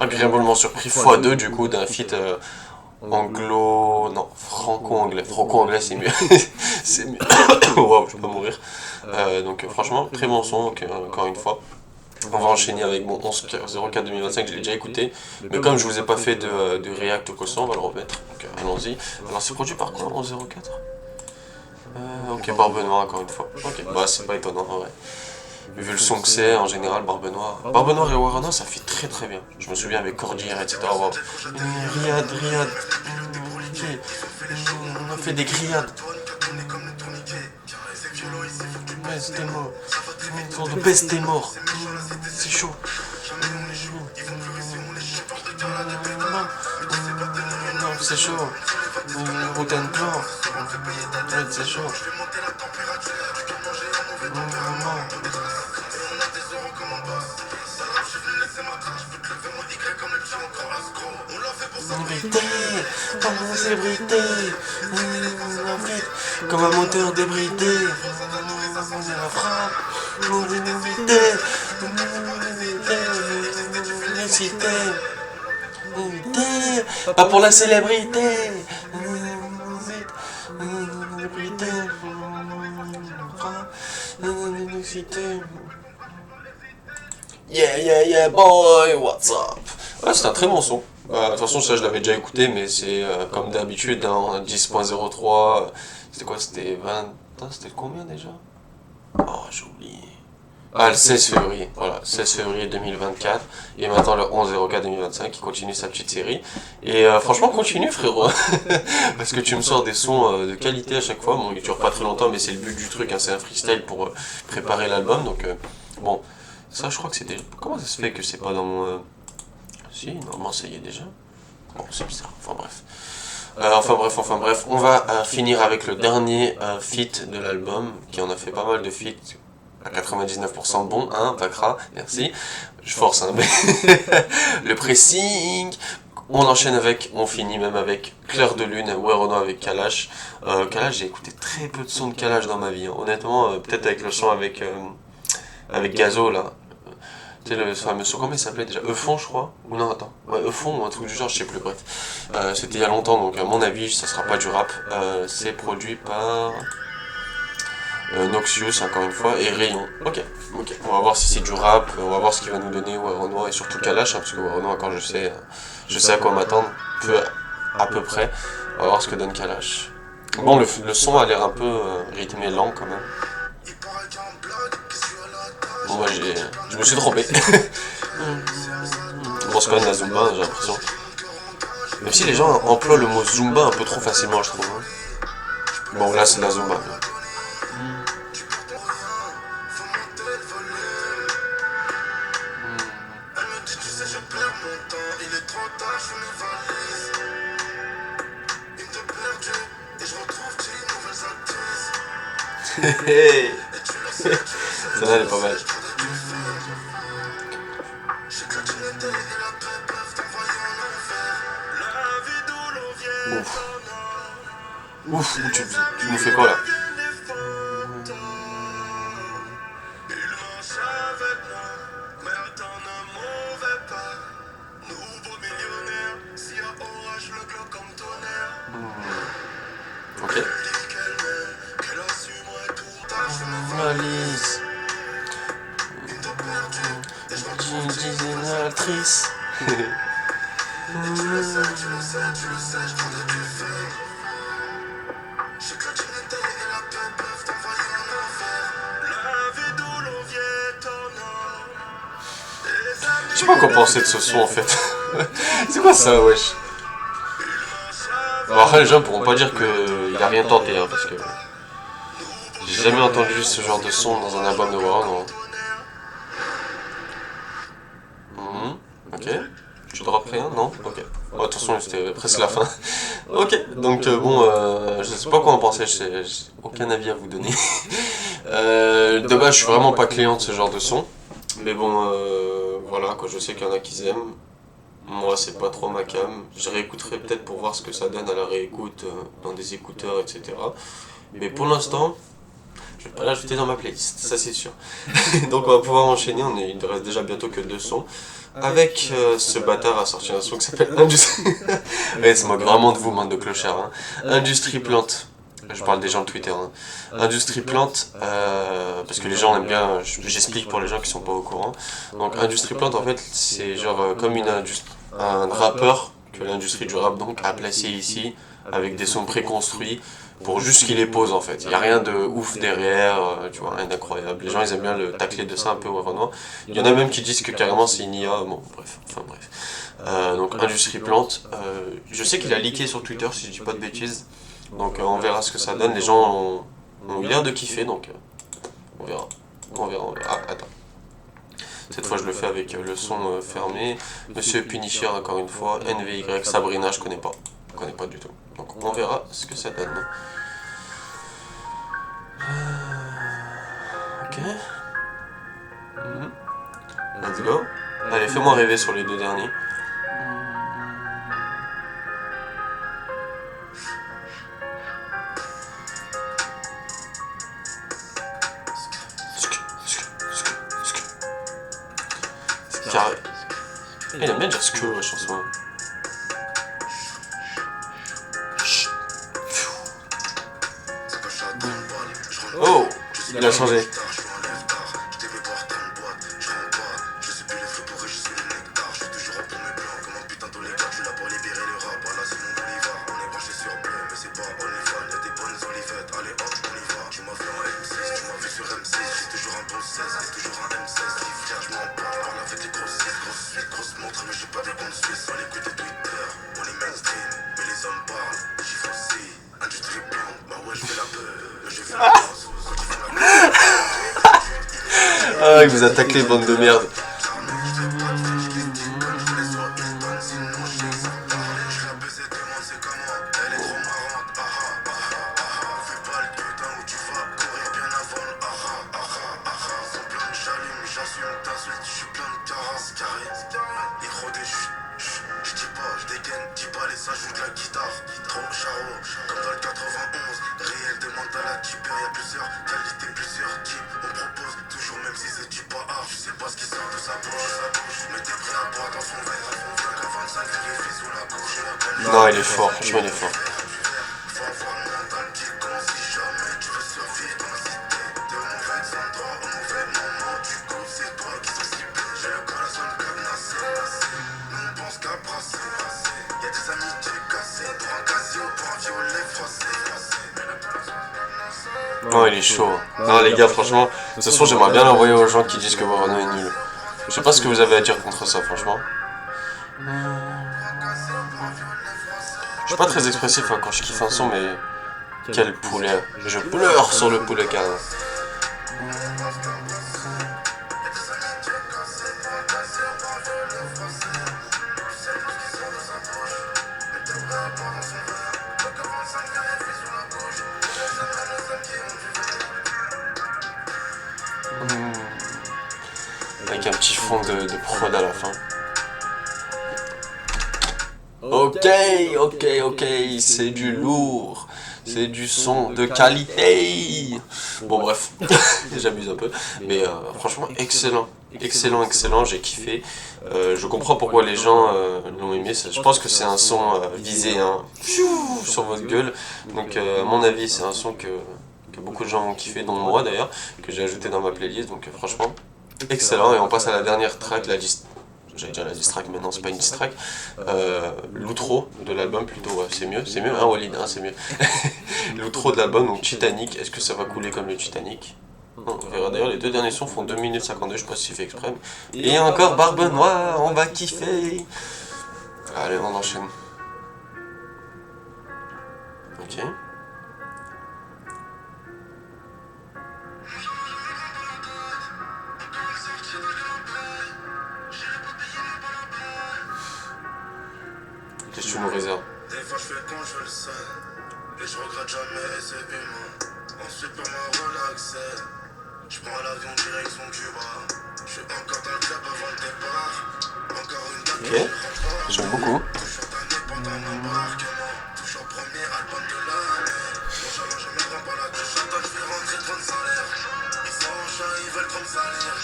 agréablement surpris x2 du coup d'un feat franco-anglais. Franco-anglais, c'est mieux. C'est mieux. Waouh, je vais pas mourir. Donc franchement, très bon son, encore une fois. On va enchaîner avec mon 11.04 2025, je l'ai déjà écouté, mais comme je vous ai pas fait de react au cosson, on va le remettre, donc allons-y. Alors c'est produit par quoi, 11.04 ok, Barbe Noire encore une fois. Ok, bah c'est pas étonnant en vrai. Vu le son que c'est, en général, Barbe Noire et Weronoir, ça fait très très bien. Je me souviens avec Cordier, etc. Wow. Riyad, on a fait des grillades. Le baisse des morts. C'est chaud. c'est chaud. Routen plan. C'est chaud. Comme une célébrité, comme un moteur débridé, la frappe, pas pour la célébrité, yeah yeah yeah boy, what's up? Ouais, c'est un très bon son. De toute façon, ça je l'avais déjà écouté, mais c'est comme d'habitude en 10.03. C'était quoi? C'était 20. Attends, c'était combien déjà? Oh, j'ai oublié. Ah, le 16 février. Voilà, 16 février 2024. Et maintenant le 11/04 2025 qui continue sa petite série. Et franchement, continue frérot. Parce que tu me sors des sons de qualité à chaque fois. Bon, il dure pas très longtemps, mais c'est le but du truc. Hein, c'est un freestyle pour préparer l'album. Donc, bon, ça je crois que c'était. Comment ça se fait que c'est pas dans mon. Si, normalement ça y est déjà. Bon, c'est bizarre, enfin bref. On va finir avec le dernier feat de l'album, qui en a fait pas mal de feats, à 99% bon, hein, Bakra, merci. Je force, hein, mais le pressing. On enchaîne avec, on finit même avec Clair de Lune, Werono avec Kalash. Kalash, j'ai écouté très peu de sons de Kalash dans ma vie, hein. Honnêtement, peut-être avec le son avec Gazo, là. Tu sais, le fameux son, comment il s'appelait déjà? Eufon, je crois? Ou non, attends. Ouais, Eufon ou un truc du genre, je sais plus, bref. C'était il y a longtemps, donc à mon avis, ça sera pas du rap. C'est produit par Noxious, encore une fois, et Rayon. Ok. On va voir si c'est du rap, on va voir ce qu'il va nous donner Werono, et surtout Kalash, hein, parce que Werono, encore, je sais à quoi m'attendre, à peu près. On va voir ce que donne Kalash. Bon, le son a l'air un peu rythmé lent, quand même. Bon, moi je me suis trompé. Bon, c'est quand même la Zumba, j'ai l'impression. Même si les gens emploient le mot Zumba un peu trop facilement, je trouve. Hein. Bon, là c'est la Zumba. Hey. Celle-là elle est pas mal. Ouf, tu nous fais quoi là? Ok. Alice. Actrice. Je sais pas quoi penser de ce son en fait. C'est quoi ça, wesh? Bon, après les gens pourront pas dire qu'il a rien tenté, hein, parce que j'ai jamais entendu ce genre de son dans un album de Werono. Ok. Tu drops rien? Non? Ok. Oh, de toute façon, c'était presque la fin. Ok, donc bon, je sais pas quoi en penser, j'ai aucun avis à vous donner. De base, je suis vraiment pas client de ce genre de son. Mais bon, voilà, quoi, je sais qu'il y en a qui aiment. Moi, c'est pas trop ma cam. Je réécouterai peut-être pour voir ce que ça donne à la réécoute dans des écouteurs, etc. Mais pour l'instant, je vais pas l'ajouter dans ma playlist, ça c'est sûr. Donc on va pouvoir enchaîner, il ne reste déjà bientôt que 2 sons. Avec ce bâtard a sorti un son qui s'appelle Industrie. Ouais, c'est moque vraiment de vous, bande de clochards. Hein. Industrie Plante. Je parle des gens de Twitter. Hein. Industrie Plante, parce que les gens aiment bien, j'explique pour les gens qui sont pas au courant. Donc Industrie Plante, en fait, c'est genre comme un rappeur que l'industrie du rap donc a placé ici, avec des sons préconstruits, pour juste qu'il les pose en fait. Il n'y a rien de ouf derrière, tu vois, rien d'incroyable. Les gens ils aiment bien le tacler de ça un peu Werono. Il y en a même qui disent que carrément c'est une IA, bon bref, donc Industrie Plante, je sais qu'il a leaké sur Twitter si je dis pas de bêtises, donc on verra ce que ça donne. Les gens ont eu l'air de kiffer, donc on verra. Ah, attends. Cette fois je le fais avec le son fermé. Monsieur Punisher encore une fois, NVY, Sabrina je connais pas. Je connais pas du tout. Donc on verra ce que ça donne. Ok. Let's go. Allez, fais-moi rêver sur les deux derniers. Carré. Il aime bien dire ce que la chanson. Oh, il a changé. Ah, il vous attaque les bandes de merde. Non, il est fort, franchement il est fort. Non, il est chaud. Non, les gars, franchement, ce son, j'aimerais bien l'envoyer aux gens qui disent que Warano est nul. Je sais pas ce que vous avez à dire contre ça, franchement. Je suis pas très expressif hein, quand je kiffe un son, mais quel poulet. Je pleure sur le poulet carrément. Avec un petit fond de prod à la fin. Ok, c'est du lourd, c'est du son de qualité. Bon bref, j'abuse un peu, mais franchement excellent, j'ai kiffé. Je comprends pourquoi les gens l'ont aimé, je pense que c'est un son visé hein, sur votre gueule, donc à mon avis c'est un son que beaucoup de gens ont kiffé, dont moi d'ailleurs, que j'ai ajouté dans ma playlist, donc franchement excellent. Et on passe à la dernière track, j'allais dire la diss track, mais non, c'est pas une diss track. L'outro de l'album, plutôt, ouais, c'est mieux, hein, Walid, hein, c'est mieux. L'outro de l'album, donc Titanic, est-ce que ça va couler comme le Titanic? Non, on verra d'ailleurs, les deux derniers sons font 2 minutes 52, je sais pas si c'est fait exprès. Et encore Barbe Noire, on va kiffer. Allez, on enchaîne. Ok. Qu'est-ce que tu nous réserves? Des fois je fais quand je le sais, et je regrette jamais, et c'est humain. Ensuite pour me relaxer, je prends l'avion direction Cuba. Je suis encore dans le club avant le départ. Encore une date, ok, j'aime beaucoup. toujours tanné pendant l'embarquement. Toujours premier album de l'année. Mon challenge je me rends pas la touche, attends je vais rentrer 30 salaires. Ils sont en chat, ils veulent trop me salir.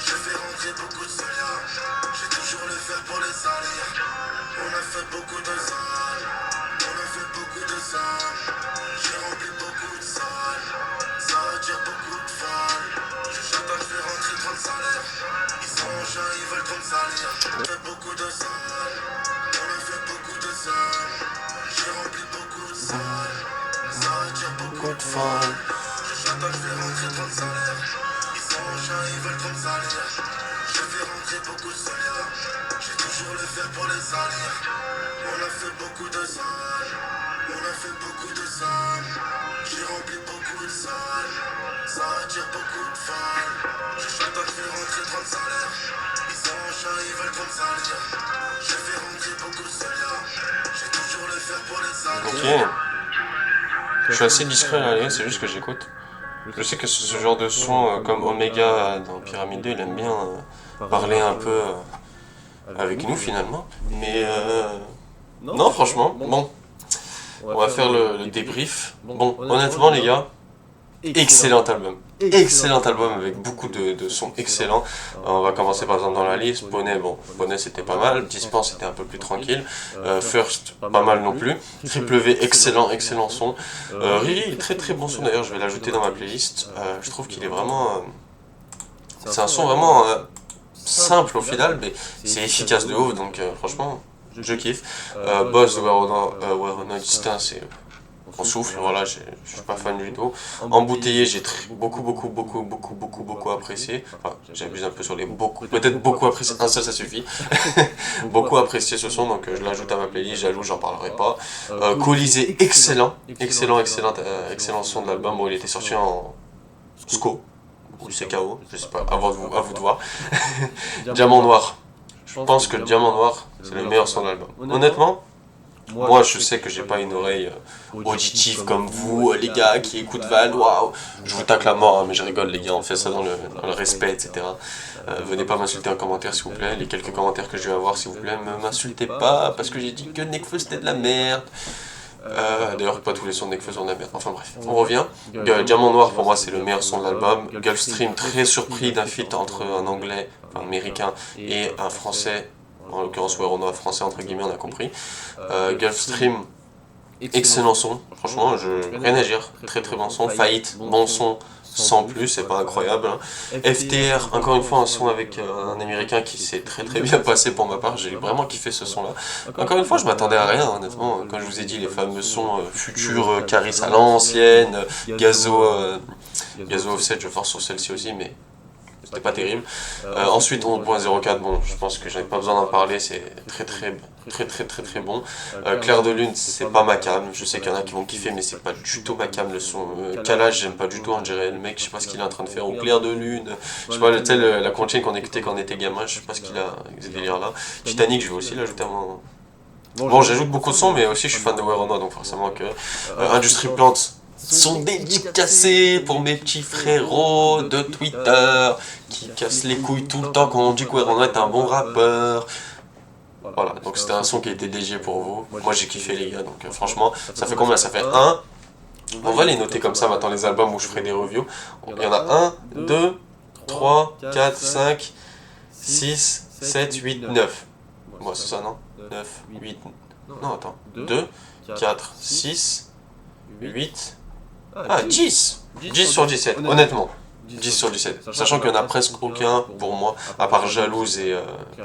Je fais rentrer beaucoup de solides. J'ai toujours le fer pour les salir. On a fait beaucoup de salles, j'ai rempli beaucoup de salles, ça attire beaucoup de fans. J'attends, je vais rentrer 30 salaires, ils sont en chat, ils veulent trop me salir. On a fait beaucoup de salles, j'ai rempli beaucoup de salles, ça attire beaucoup de fans. J'attends, je vais rentrer 30 salaires, ils sont en chat, ils veulent trop me salir. Je vais rentrer beaucoup de salaires, j'ai toujours le fer pour les salir. On a fait beaucoup de salles, j'ai rempli beaucoup de salles, ça attire beaucoup de fans. J'attends, je vais rentrer 30 salaires, ils sont en chat, ils veulent trop me salir. Je vais rentrer beaucoup de salaires, j'ai toujours le fer Ok. Je suis assez discret là, les gars, c'est juste que j'écoute. Je sais que ce genre de son, comme Omega dans Pyramide 2, il aime bien parler un peu avec nous finalement. Mais non, franchement, bon, on va faire le débrief. Bon, honnêtement, les gars, excellent album. Excellent album avec beaucoup de sons excellents. On va commencer par exemple dans la liste. Bonnet, bon, Bonnet c'était pas mal. Dispense c'était un peu plus tranquille. First, pas mal non plus. Triple V, excellent, excellent son. Riri, très très bon son d'ailleurs, je vais l'ajouter dans ma playlist. Je trouve qu'il est vraiment. C'est un son vraiment simple au final, mais c'est efficace de ouf, donc franchement, je kiffe. Boss de Where No Distance, c'est. On souffle, voilà, je suis pas fan du tout. Embouteillé, j'ai beaucoup apprécié. Enfin, j'abuse un peu sur les beaucoup, peut-être beaucoup apprécié, un seul ça suffit. Beaucoup apprécié ce son, donc je l'ajoute à ma playlist, jaloux, j'en parlerai pas. Colisée, excellent son de l'album. Bon, il était sorti en SCO, ou CKO, je sais pas, à vous de voir. Diamant Noir, je pense que Diamant Noir, c'est le meilleur son de l'album. Honnêtement, moi, je sais que j'ai pas une oreille auditive comme vous, les gars qui écoutent Val, waouh, je vous tacle la mort, hein, mais je rigole, les gars, on fait ça dans le respect, etc. Venez pas m'insulter en commentaire, s'il vous plaît. Les quelques commentaires que je vais avoir, s'il vous plaît, ne m'insultez pas, parce que j'ai dit que Nekfeu c'était de la merde. D'ailleurs, pas tous les sons de Nekfeu sont de la merde. Enfin bref, on revient. Diamant Noir, pour moi, c'est le meilleur son de l'album. Gulfstream, très surpris d'un feat entre un anglais, enfin américain, et un français. En l'occurrence, Werono français, entre guillemets, on a compris. Gulfstream, excellent son, franchement, rien à dire, très très bon son. Faillite, bon son, sans plus, c'est pas incroyable. Hein. FTR, encore une fois, un son avec un américain qui s'est très très bien passé pour ma part, j'ai vraiment kiffé ce son là. Encore une fois, je m'attendais à rien, honnêtement. Comme je vous ai dit, les fameux sons futurs, Caris à l'ancienne, Gazo Offset, je force sur celle-ci aussi, mais c'était pas terrible. Ensuite 11.04, bon, je pense que j'en ai pas besoin d'en parler, c'est très bon. Clair de Lune, c'est pas ma cam, je sais qu'il y en a qui vont kiffer, mais c'est pas du tout ma cam le son. Calage, j'aime pas du tout, on dirait le mec, je sais pas ce qu'il est en train de faire. Ou Clair de Lune, je sais pas, la conchine qu'on écoutait quand on était gamin, je sais pas ce qu'il a avec ce délire là. Titanic, je vais aussi l'ajouter à mon. Bon, j'ajoute beaucoup de sons, mais aussi je suis fan de Werono, donc forcément que. Industrie Plante. Sont dédicacés pour mes petits frérots de Twitter qui cassent les couilles tout le temps quand on dit que Werono est un bon rappeur. Voilà, donc c'était un son qui a été dédié pour vous. Moi j'ai kiffé les gars, donc franchement, ça fait combien? Ça fait 1. On va les noter comme ça maintenant, les albums où je ferai des reviews. Il y en a 1, 2, 3, 4, 5, 6, 7, 8, 9. Bon, c'est ça, non? 9, 8. Non, attends. 2, 4, 6, 8. Ah, 10 10 sur 17, honnêtement. 10 sur 17. Sachant qu'il n'y en a presque aucun pour moi, à part Jalouse et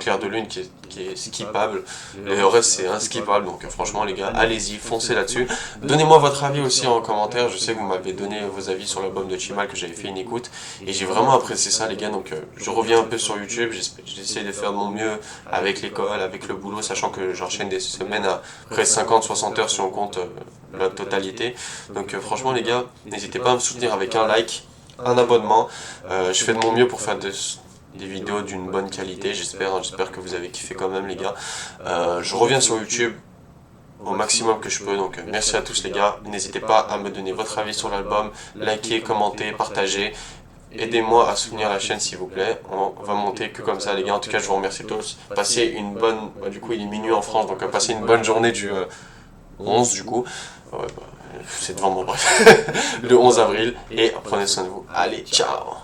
Clair de Lune qui est skippable. Le reste c'est inskippable, donc franchement les gars, allez-y, foncez là-dessus. Donnez-moi votre avis aussi en commentaire, je sais que vous m'avez donné vos avis sur l'album de Chimal que j'avais fait une écoute. Et j'ai vraiment apprécié ça les gars, donc je reviens un peu sur YouTube, j'essaie de faire de mon mieux avec l'école, avec le boulot, sachant que j'enchaîne des semaines à près de 50-60 heures si on compte la totalité. Donc franchement les gars, n'hésitez pas à me soutenir avec un like, un abonnement. Je fais de mon mieux pour faire des vidéos d'une bonne qualité, j'espère que vous avez kiffé quand même les gars. Je reviens sur YouTube au maximum que je peux, donc merci à tous les gars. N'hésitez pas à me donner votre avis sur l'album, likez, commentez, partagez. Aidez-moi à soutenir la chaîne s'il vous plaît, on va monter que comme ça les gars. En tout cas je vous remercie tous, passez une bonne, du coup il est minuit en France, donc passez une bonne journée du 11 du coup. Ouais, c'est devant moi, bref. Le 11 avril, et prenez soin de vous. Allez, ciao!